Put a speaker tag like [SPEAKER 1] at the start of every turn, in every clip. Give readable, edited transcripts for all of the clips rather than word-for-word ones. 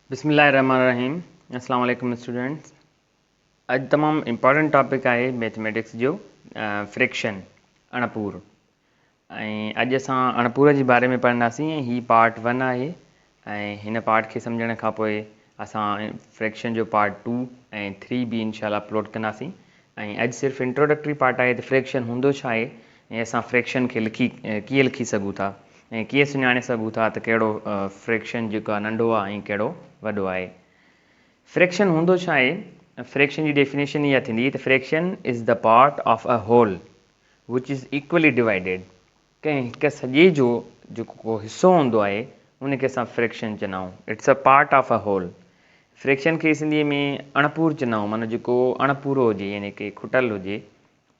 [SPEAKER 1] बिस्मिल्लाहिर्रहमानिर्रहीम। अस्सलाम वालेकुम स्टूडेंट्स। अॼु तमामु इम्पॉर्टेंट टॉपिक आहे मैथमेटिक्स जो फ्रैक्शन अणपूर। ऐं अॼु असां अणपूर जे बारे में पढ़ंदासीं। ही पार्ट 1 आहे ऐं हिन पार्ट खे सम्झण खां पोइ असां फ्रैक्शन जो पार्ट 2 ऐं 3 भी इंशाल्लाह अपलोड कंदासीं। ऐं अॼु सिर्फ़ु इंट्रोडक्टरी पार्ट आहे त फ्रैक्शन हूंदो छा आहे ऐं असां फ्रैक्शन खे कीअं लिखी सघूं था ऐं कीअं सुञाणे सघूं था त कहिड़ो फ्रैक्शन जेको आहे नंढो आहे ऐं कहिड़ो वॾो आहे। फ्रैक्शन हूंदो छा आहे? फ्रैक्शन जी डेफिनेशन इहा थींदी त fraction is the part of a whole which is equally divided. कंहिं हिकु सॼे जो जेको को हिसो हूंदो आहे उनखे असां फ्रैक्शन चवंदा आहियूं। It's a part of a whole. Fraction खे सिंधीअ में अणपूर चवंदा आहियूं, माना जेको अणपूरो हुजे यानी कि खुटल हुजे,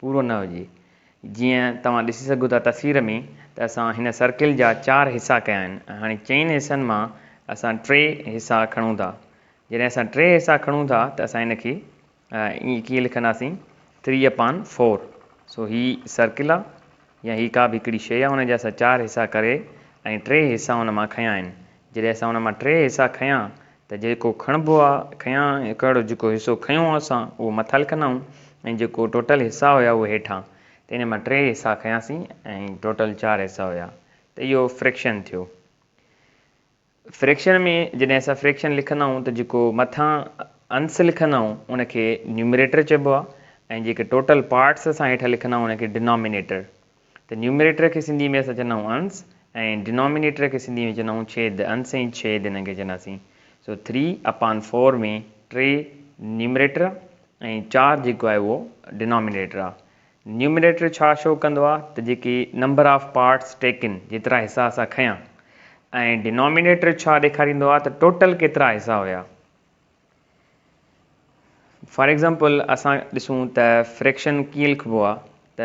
[SPEAKER 1] पूरो न हुजे। जीअं तव्हां ॾिसी सघो था तस्वीर में त असां हिन सर्किल जा 4 हिसा कया आहिनि। हाणे 4 हिसनि मां असां 3 हिसा खणूं था। जॾहिं असां 3 हिसा खणूं था त असां हिनखे ईअं कीअं लिखंदासीं 3/4। सो ही सर्किल आहे या ही का बि हिकिड़ी शइ आहे, हुनजा असां 4 हिसा करे ऐं 3 हिसा हुन मां खयां आहिनि। जॾहिं असां हुन मां 3 हिसा खयां त जेको खणिबो आहे खयां हिकिड़ो जेको हिसो खयूं असां उहो मथां लिखंदा आहियूं ऐं जेको टोटल हिसा हुया उहे हेठां। त इन मां 3 हिसा खयासीं ऐं टोटल 4 हिसा हुया, त इहो फ्रैक्शन थियो। फ्रैक्शन में जॾहिं असां फ्रैक्शन लिखंदा आहियूं त जेको मथां अंश लिखंदा आहियूं उनखे न्यूमरेटर चइबो आहे ऐं जेके टोटल पार्ट्स असां हेठां लिखंदा आहियूं उनखे डिनोमिनेटर। त न्यूमरेटर खे सिंधी में असां चवंदा आहियूं अंश ऐं डिनोमिनेटर खे सिंधी में चवंदा आहियूं छेद। अंश ऐं छेद हिनखे चवंदासीं। सो 3/4 में 3 न्यूमरेटर ऐं 4 जेको आहे उहो डिनोमिनेटर आहे। न्यूमरेटर छा शो कंदो आहे त जेके नंबर ऑफ पार्ट्स टेकन, जेतिरा हिसा असां खयां, ऐं डिनोमिनेटर छा ॾेखारींदो आहे त टोटल केतिरा हिसा हुया। फॉर एग्ज़ाम्पल असां ॾिसूं त फ्रैक्शन कीअं लिखिबो आहे त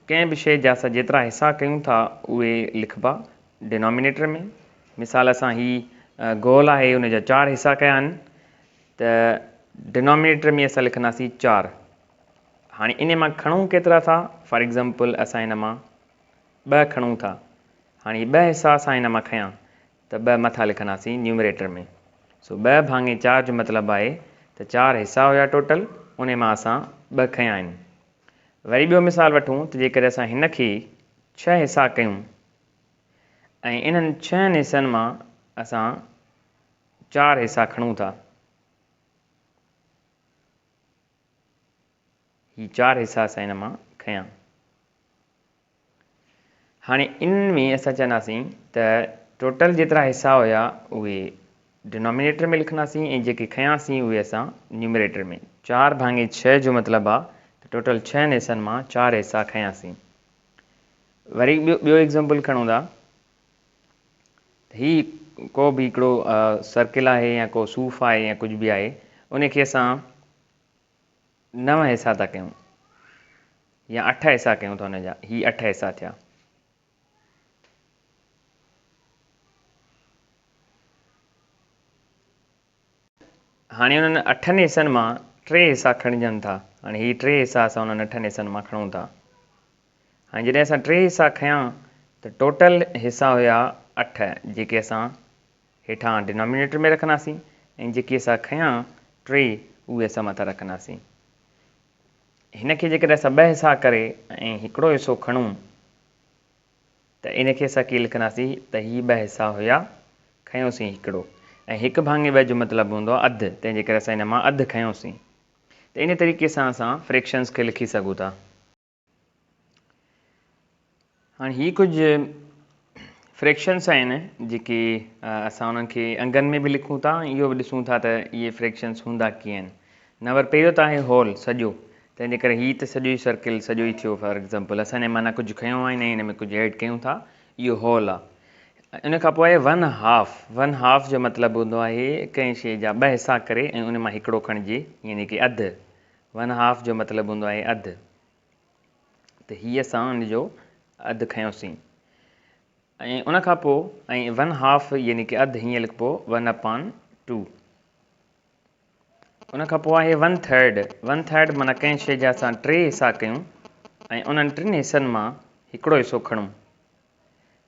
[SPEAKER 1] कंहिं बि शइ जा असां जेतिरा हिसा कयूं था उहे लिखिबा डिनोमिनेटर में। मिसाल असां ही गोल आहे हुनजा 4 हिसा कया आहिनि त डिनोमिनेटर में असां लिखंदासीं 4। हाणे इन मां खणूं केतिरा था? फॉर एग्ज़ाम्पल असां हिन मां 2 खणूं था। हाणे 2 हिसा असां हिन मां खयां त 2 मथां लिखंदासीं न्यूमरेटर में। सो 2/4 जो मतिलबु आहे त 4 हिसा हुया टोटल, उन मां असां 2 खयां आहिनि। वरी ॿियो मिसाल वठूं त जेकॾहिं असां हिन खे 6 हिसा कयूं ऐं इन्हनि 6 हिसनि मां असां 4 हिसा खणूं था, ही 4 हिसा असां हिन मां खयां। हाणे इन में असां चवंदासीं त टोटल जेतिरा हिसा हुया उहे डिनोमिनेटर में लिखंदासीं ऐं जेके खयासीं उहे असां न्यूमरेटर में। 4/6 जो मतिलबु आहे त टोटल 6 हिसनि मां 4 हिसा खयासीं। वरी ॿियो एग्ज़ाम्पल खणूं था। ही को बि हिकिड़ो सर्किल आहे या को सूफ़ आहे या कुझु बि आहे, उनखे असां 9 हिसा था कयूं या 8 हिसा कयूं था हुनजा। ही 8 हिसा थिया। हाणे हुननि 8 हिसनि मां 3 हिसा खणिजनि था। हाणे ही 3 हिसा असां हुननि 8 हिसनि मां खणूं था। हाणे जॾहिं असां 3 हिसा खयां त टोटल हिसा हुया 8 जेके असां हेठां डिनोमिनेटर में रखंदासीं ऐं जेके असां खयां 3 उहे असां मथां रखंदासीं। हिन खे जेकॾहिं असां 2 हिसा करे ऐं हिकिड़ो हिसो खणूं त इनखे असां कीअं लिखंदासीं त ही 2 हिसा हुया, खयोंसीं हिकिड़ो, ऐं 1/2 जो मतिलबु हूंदो आहे अधु, तंहिंजे करे असां हिन मां अधु खयोंसीं। त इन तरीक़े सां असां फ्रैक्शन्स खे लिखी सघूं था। हाणे ही कुझु फ्रैक्शन्स आहिनि जेके असां उन्हनि खे अंगनि में बि लिखूं था, इहो बि ॾिसूं था त इहे फ्रैक्शन्स हूंदा कीअं आहिनि। नंबर पहिरियों त आहे होल सॼो, तंहिंजे करे हीअ त सॼो ई सर्किल सॼो ई थियो। फॉर एग्ज़ाम्पल असां हिन माना कुझु खयों आहे ऐं हिन में कुझु ऐड कयूं था, इहो होल आहे। इन खां पोइ आहे 1/2 जो मतिलबु हूंदो आहे कंहिं शइ जा 2 हिसा करे ऐं उन मां हिकिड़ो खणिजे, यानी कि अधु। 1/2 जो मतिलबु हूंदो आहे अधु। त हीअ असां उनजो अधु खयोंसीं ऐं उन खां पोइ ऐं 1/2 यानी कि अधु हीअं लिखिबो 1/2। उन खां पोइ आहे 1/3 माना कंहिं शइ जा असां 3 हिसा कयूं ऐं उन्हनि 3 हिसनि मां हिकिड़ो हिसो खणूं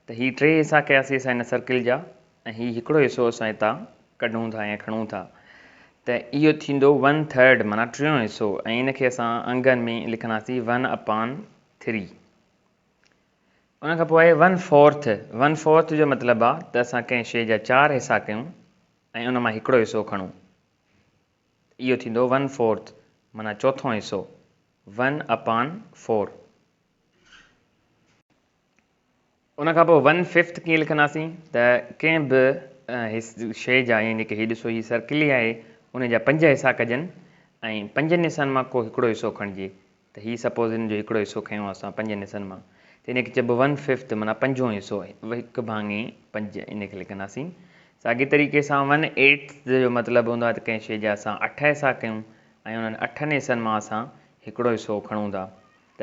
[SPEAKER 1] त हीअ 3 हिसा कयासीं असां हिन सर्किल जा ऐं हीअ हिकिड़ो हिसो असां हितां कढूं था या खणूं था त इहो थींदो 1/3 माना टियों हिसो ऐं इनखे असां अंगनि में लिखंदासीं 1/3। उन खां पोइ आहे 1/4। 1/4 जो मतिलबु आहे त असां कंहिं शइ जा 4 हिसा कयूं ऐं उन मां हिकिड़ो हिसो खणूं। इहो थींदो 1/4 माना चोथों हिसो 1/4। उन खां पोइ 1/5 कीअं लिखंदासीं त कंहिं बि शइ जा यानी की हीउ ॾिसो हीउ सर्किल ई आहे उन जा 5 हिसा कजनि ऐं 5 हिसनि मां को हिकिड़ो हिसो खणिजे। त हीउ सपोज़ हिन जो हिकिड़ो हिसो खयूं असां 5 हिसनि मां त इनखे चइबो 1/5 माना 5हों हिसो आहे 1/5 इनखे लिखंदासीं। साॻे तरीक़े सां 1/8 जो मतिलबु हूंदो आहे त कंहिं शइ जा असां 8 हिसा कयूं ऐं उन्हनि 8 हिसनि मां असां हिकिड़ो हिसो खणूं था त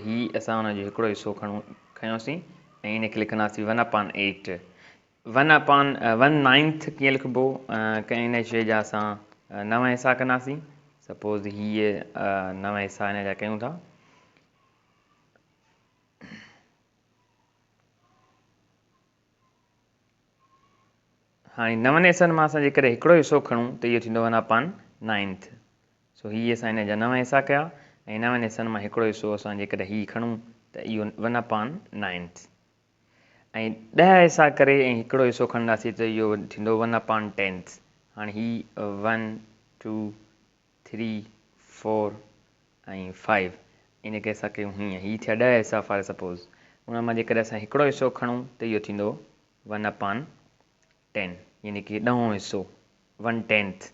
[SPEAKER 1] हीउ असां उनजो हिकिड़ो हिसो खयोंसीं ऐं इनखे लिखंदासीं 1/8। 1/9 कीअं लिखिबो कंहिं इन शइ जा असां 9 हिसा कंदासीं। सपोज़ हीअ 9 हिसा हिन जा कयूं था हाणे 9 हिसनि मां असां जेकॾहिं हिकिड़ो हिसो खणूं त इहो थींदो 1/9। सो हीअ असां हिन जा 9 हिसा कया ऐं 9 हिसनि मां हिकिड़ो हिसो असां जेकॾहिं हीउ खणूं त इहो 1/9 ऐं 10 हिसा करे ऐं हिकिड़ो हिसो खणंदासीं त इहो थींदो 1/10। हाणे हीउ 1 2 3 4 ऐं 5 इनखे असां कयूं हीअं हीअ थिया 10 हिसा फॉर सपोज़ उन मां जेकॾहिं असां हिकिड़ो हिसो खणूं त इहो थींदो 1/10 यानी की 10हों हिसो 1/10।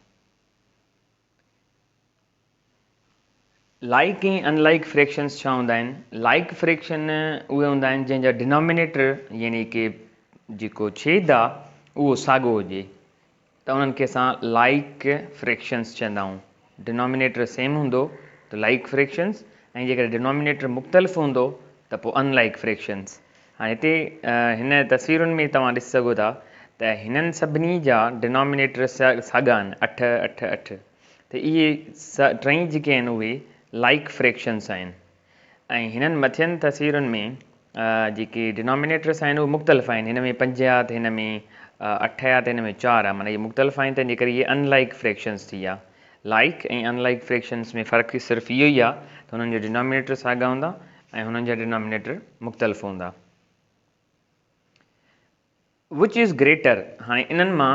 [SPEAKER 1] लाइक ऐं अनलाइक फ्रैक्शंस छा हूंदा आहिनि। लाइक फ्रैक्शन उहे हूंदा आहिनि जंहिंजा डिनोमिनेटर यानी की जेको छेद आहे उहो साॻियो हुजे त उन्हनि खे असां लाइक फ्रैक्शंस चवंदा आहियूं। डिनोमिनेटर सेम हूंदो त लाइक फ्रैक्शंस ऐं जेकॾहिं डिनोमिनेटर मुख़्तलिफ़ हूंदो त पोइ अनलाइक फ्रैक्शंस। हाणे हिते हिन तस्वीरुनि में तव्हां ॾिसी सघो था त हिननि सभिनी जा डिनोमिनेटर साॻा आहिनि 8 8 8 त इहे टई जेके आहिनि उहे लाइक फ्रैक्शंस आहिनि ऐं हिननि मथियनि तस्वीरुनि में जेके डिनोमिनेटर्स आहिनि उहे मुख़्तलिफ़ आहिनि। हिन में 5 आहे त हिन में 8 आहे त हिन में 4 आहे माना इहे मुख़्तलिफ़ आहिनि तंहिंजे करे इहे अनलाइक फ्रैक्शंस थी विया। लाइक ऐं अनलाइक फ्रैक्शंस में फ़र्क़ु सिर्फ़ु इहो ई आहे त हुननि जा डिनोमिनेटर साॻा हूंदा ऐं हुननि जा डिनोमिनेटर मुख़्तलिफ़ हूंदा। Which is greater. हाणे इन्हनि मां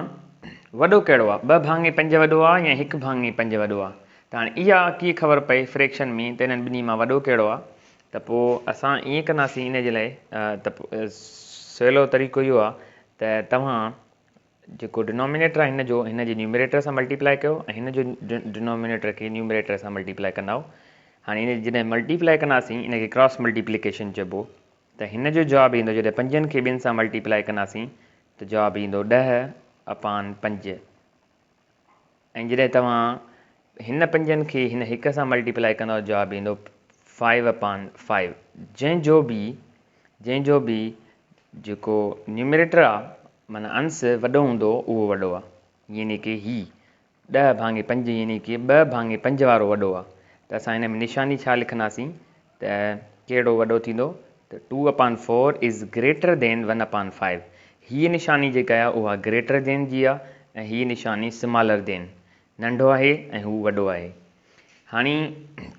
[SPEAKER 1] वॾो कहिड़ो आहे 2/5 वॾो आहे या 1/5 वॾो आहे त हाणे इहा कीअं ख़बर पए फ्रैक्शन में त हिननि ॿिन्ही मां वॾो कहिड़ो आहे त पोइ असां ईअं कंदासीं इन जे लाइ त सवलो तरीक़ो इहो आहे त तव्हां जेको डिनोमिनेटर आहे हिन जे न्यूमरेटर सां मल्टीप्लाई कयो ऐं हिन जो डिनोमिनेटर खे न्यूमरेटर सां मल्टीप्लाई कंदा। हाणे इन जॾहिं मल्टीप्लाई कंदासीं इनखे क्रॉस मल्टीप्लिकेशन चइबो त हिन जो जवाबु ईंदो जॾहिं 5 खे ॿिनि सां मल्टीप्लाई कंदासीं त जवाबु ईंदो 10/5 ऐं जॾहिं तव्हां हिन 5 खे हिन 1 सां मल्टीप्लाई कंदव जवाबु ईंदो 5/5। जंहिंजो बि जेको न्यूमरेटर आहे माना अंश वॾो हूंदो उहो वॾो आहे यानी की ही 10/5 यानी की 2/5 वारो वॾो आहे त असां हिन में निशानी छा लिखंदासीं त कहिड़ो वॾो थींदो त 2/4 इज़ ग्रेटर देन 1/5। हीअ निशानी जेका आहे उहा ग्रेटर देन जी आहे ऐं हीअ निशानी स्मॉलर देन नंढो आहे ऐं हू वॾो आहे। हाणे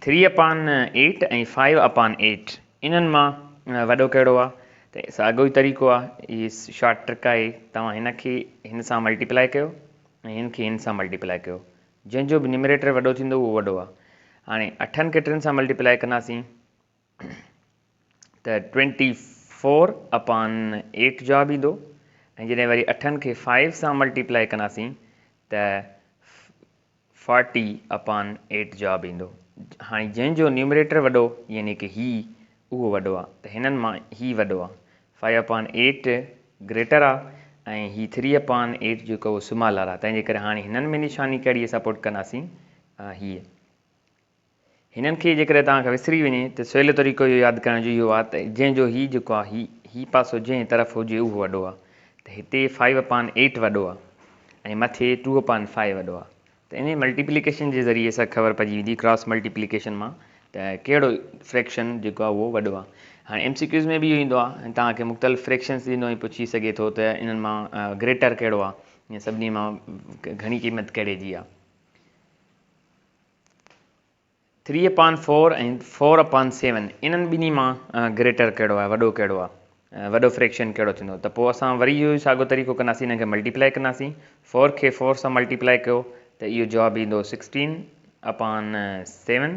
[SPEAKER 1] 3/8 ऐं 5/8 इन्हनि मां वॾो कहिड़ो आहे त साॻियो ई तरीक़ो आहे। इहा शॉर्ट ट्रिक आहे तव्हां हिन खे हिन सां मल्टीप्लाई कयो ऐं हिन खे हिन सां मल्टीप्लाई कयो जंहिंजो बि न्यूमरेटर वॾो थींदो उहो वॾो आहे। हाणे 8 खे 3 सां मल्टीप्लाई कंदासीं त 24/8 जवाबु ईंदो ऐं जॾहिं वरी 8 खे 5 सां मल्टीप्लाई कंदासीं त 40/8 जवाबु ईंदो। हाणे जंहिंजो न्यूमरेटर वॾो यानी की ही उहो वॾो आहे त हिननि मां ही वॾो आहे 5/8 ग्रेटर आहे ऐं ही 3/8 जेको उहो स्मॉलर आहे तंहिंजे करे हाणे हिननि में निशानी कहिड़ी सपोर्ट कंदासीं हीअ। हिननि खे जेकॾहिं तव्हांखे विसरी वञे त सवलो तरीक़ो इहो यादि करण जो इहो आहे त जंहिंजो ही जेको आहे ही पासो जंहिं तरफ़ हुजे उहो वॾो आहे त हिते 5/8 वॾो आहे ऐं मथे 2/5 वॾो आहे त इन मल्टीप्लिकेशन जे ज़रिए सां ख़बर पइजी वेंदी क्रॉस मल्टीप्लिकेशन मां त कहिड़ो फ्रैक्शन जेको आहे उहो वॾो आहे। हाणे MCQs में बि इहो ईंदो आहे तव्हांखे मुख़्तलिफ़ फ्रैक्शन्स ॾींदो ऐं पुछी सघे थो त इन्हनि मां ग्रेटर कहिड़ो आहे या सभिनी मां घणी क़ीमत कहिड़े जी आहे। 3/4 ऐं 4/7 इन्हनि ॿिन्ही मां ग्रेटर कहिड़ो आहे, वॾो कहिड़ो आहे, वॾो फ्रैक्शन कहिड़ो थींदो। त पोइ असां वरी इहो ई साॻियो तरीक़ो कंदासीं, हिन खे मल्टीप्लाई कंदासीं। 4 खे 4 सां मल्टीप्लाई कयो त इहो जवाबु ईंदो 16/7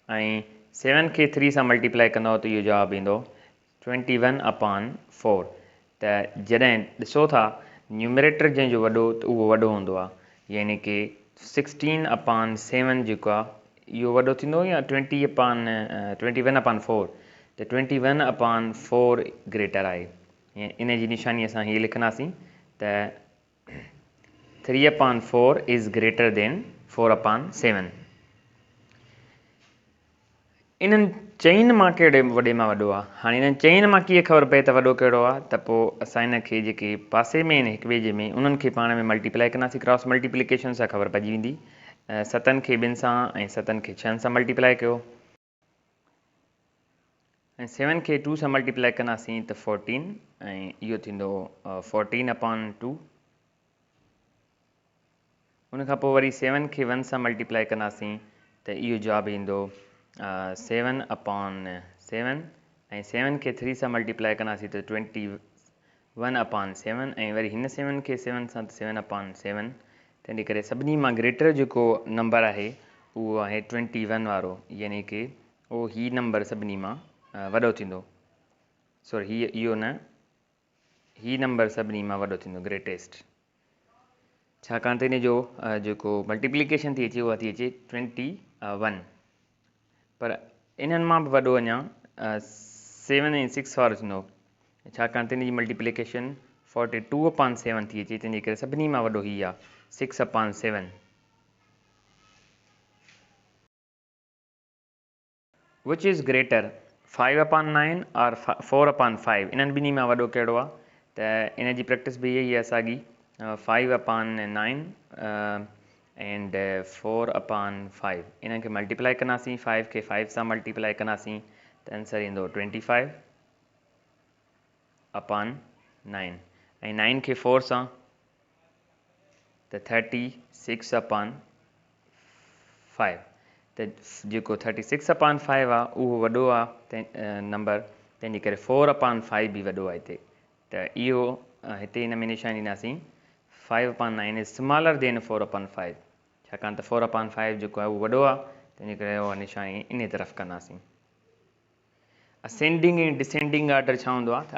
[SPEAKER 1] ऐं 7 खे 3 सां मल्टीप्लाई कंदव त इहो जवाबु ईंदो 21/4। त जॾहिं ॾिसो था न्यूमरेटर जंहिंजो वॾो त उहो वॾो हूंदो आहे, यानी कि 16/7 जेको आहे इहो वॾो थींदो या 21/4 त 21/4 ग्रेटर आहे। इन जी निशानी असां हीअ लिखंदासीं त 3/4 इज़ ग्रेटर देन 4/7। इन्हनि चइनि मां कहिड़े वॾे मां वॾो आहे। हाणे इन्हनि चइनि मां कीअं ख़बर पए त वॾो कहिड़ो आहे, त पोइ असां इन खे जेके पासे में आहिनि हिक ॿिए जे में उन्हनि खे पाण में मल्टीप्लाई कंदासीं। क्रॉस मल्टीप्लिकेशन सां ख़बर पइजी वेंदी। 7 खे 2 सां ऐं 7 खे 6 सां मल्टीप्लाई कयो ऐं 7 खे 2 सां मल्टीप्लाई कंदासीं त 14 ऐं इहो थींदो 14/2। उनखां पोइ वरी 7 खे 1 सां मल्टीप्लाई कंदासीं त इहो जवाबु ईंदो 7/7 ऐं 7 खे 3 सां मल्टीप्लाई कंदासीं त 21/7 ऐं वरी हिन 7 खे 7 सां त 7/7। तंहिंजे करे सभिनी मां ग्रेटर जेको नंबर आहे उहो आहे 21 वारो, यानी कि उहो ही नंबर सभिनी मां वॾो थींदो। सॉरी इहो न, ही नंबर सभिनी मां वॾो थींदो, ग्रेटेस्ट। छाकाणि त इन जो जेको मल्टीप्लिकेशन थी अचे उहा थी अचे 21, पर इन्हनि मां बि वॾो अञा 7 ऐं 6 वारो थींदो, छाकाणि त इन जी मल्टीप्लिकेशन 42/7 थी अचे। तंहिंजे करे सभिनी मां वॾो ही आहे 6/7। विच इज़ ग्रेटर 5/9 और 4/5? इन्हनि ॿिन्ही मां वॾो कहिड़ो आहे? त इन जी प्रैक्टिस बि इहा ई आहे साॻी, 5/9 एंड 4/5। इन्हनि खे मल्टीप्लाई कंदासीं, 5 खे 5 सां मल्टीप्लाई कंदासीं त आंसर ईंदो 25/9 ऐं 9 खे 4 सां त 36/5। त जेको 36/5 आहे उहो वॾो आहे नंबर, तंहिंजे करे 4/5 बि वॾो आहे हिते। त इहो हिते हिन में निशानी ॾींदासीं 5/9 इज़ स्मॉलर देन 4/5, छाकाणि त 4/5 जेको आहे उहो वॾो आहे, तंहिंजे करे उहा निशानी इन तरफ़ कंदासीं। असेंडिंग ऐं डिसेंडिंग ऑर्डर छा हूंदो आहे? त